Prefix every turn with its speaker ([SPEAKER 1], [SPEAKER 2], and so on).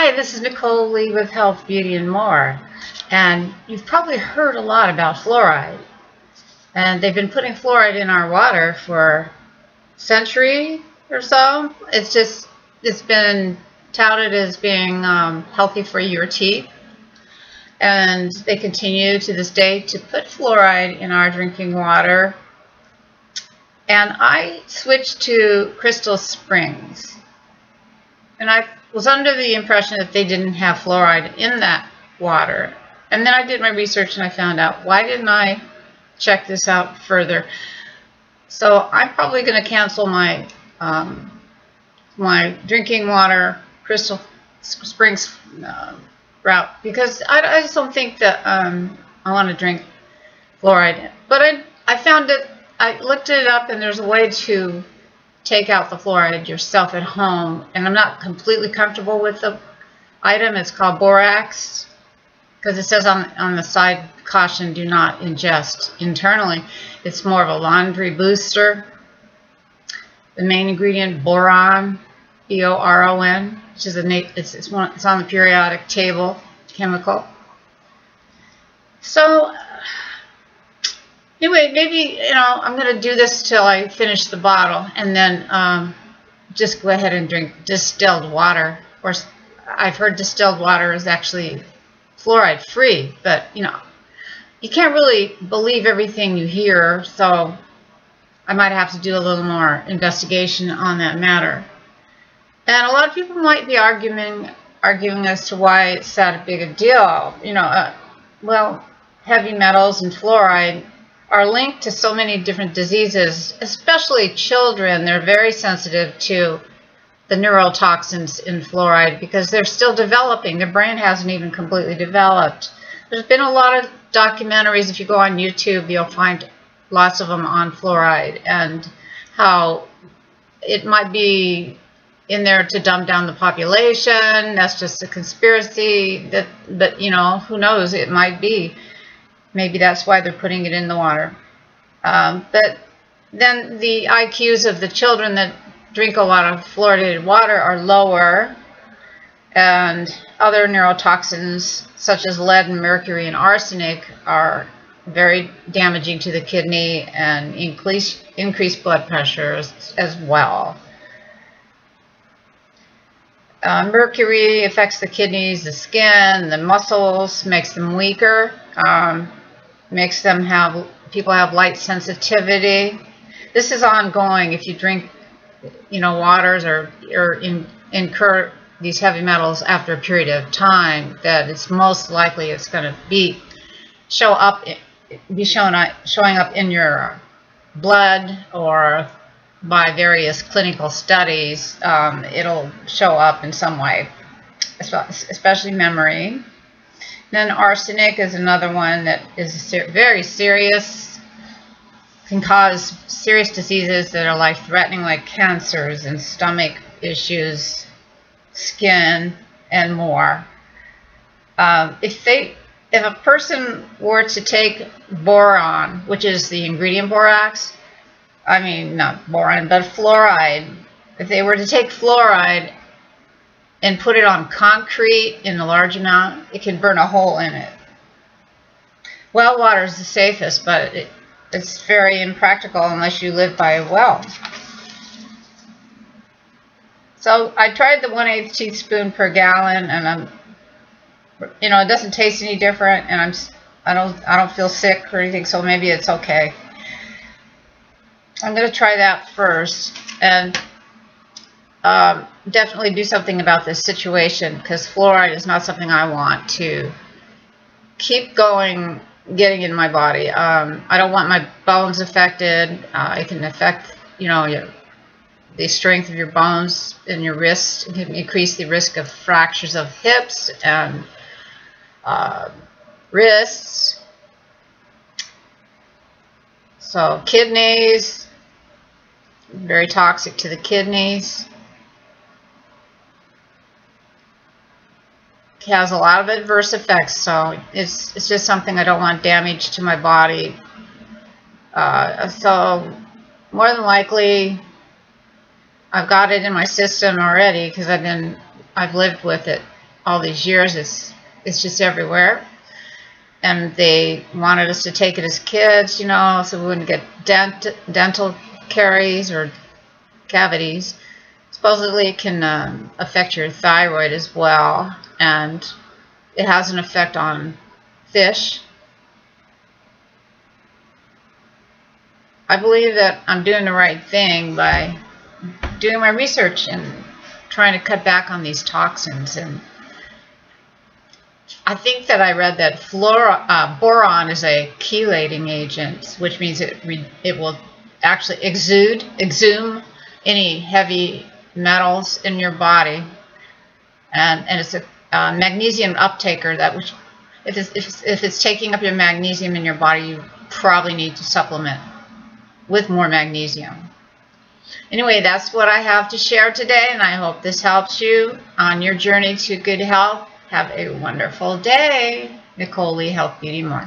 [SPEAKER 1] Hi, this is Nicole Lee with Health, Beauty, and More. And you've probably heard a lot about fluoride. And they've been putting fluoride in our water for a century or so. It's been touted as being healthy for your teeth. And they continue to this day to put fluoride in our drinking water. And I switched to Crystal Springs. And I was under the impression that they didn't have fluoride in that water. And then I did my research and I found out, why didn't I check this out further? So I'm probably going to cancel my my drinking water Crystal Springs route, because I just don't think that I want to drink fluoride. But I found it, I looked it up, and there's a way to take out the fluoride yourself at home, and I'm not completely comfortable with the item. It's called borax, because it says on the side, caution, do not ingest internally. It's more of a laundry booster. The main ingredient, boron, B-O-R-O-N, which is it's on the periodic table chemical. So anyway, maybe, I'm going to do this till I finish the bottle, and then just go ahead and drink distilled water. Or I've heard distilled water is actually fluoride free, but you can't really believe everything you hear, so I might have to do a little more investigation on that matter. And a lot of people might be arguing as to why it's that big a deal. Well, heavy metals and fluoride are linked to so many different diseases, especially children. They're very sensitive to the neurotoxins in fluoride because they're still developing. Their brain hasn't even completely developed. There's been a lot of documentaries. If you go on YouTube, you'll find lots of them on fluoride and how it might be in there to dumb down the population. That's just a conspiracy. But who knows? It might be. Maybe that's why they're putting it in the water. But then the IQs of the children that drink a lot of fluoridated water are lower, and other neurotoxins such as lead and mercury and arsenic are very damaging to the kidney and increase blood pressure as well. Mercury affects the kidneys, the skin, the muscles, makes them weaker. Makes them people have light sensitivity. This is ongoing. If you drink, waters or incur these heavy metals after a period of time, that it's most likely it's going to showing up in your blood, or by various clinical studies, it'll show up in some way, especially memory. Then arsenic is another one that is very serious, can cause serious diseases that are life-threatening, like cancers and stomach issues, skin, and more. If a person were to take boron, which is the ingredient borax, not boron, but fluoride, if they were to take fluoride and put it on concrete in a large amount, it can burn a hole in it. Well water is the safest, but it's very impractical unless you live by a well. So I tried the 1/8 teaspoon per gallon, and it doesn't taste any different, and I don't feel sick or anything, so maybe it's okay. I'm going to try that first, and definitely do something about this situation, because fluoride is not something I want to keep getting in my body. I don't want my bones affected. It can affect, the strength of your bones and your wrists. It can increase the risk of fractures of hips and wrists. So kidneys, very toxic to the kidneys. Has a lot of adverse effects, so it's just something I don't want damage to my body. So more than likely I've got it in my system already, because I've lived with it all these years. It's just everywhere. And they wanted us to take it as kids, you know, so we wouldn't get dental caries or cavities. Supposedly it can affect your thyroid as well, and it has an effect on fish. I believe that I'm doing the right thing by doing my research and trying to cut back on these toxins. And I think that I read that boron is a chelating agent, which means it will actually exhume any heavy metals in your body, and it's a magnesium uptaker. That which, if it's taking up your magnesium in your body, you probably need to supplement with more magnesium. Anyway, that's what I have to share today, and I hope this helps you on your journey to good health. Have a wonderful day. Nicole Lee, Health Beauty More.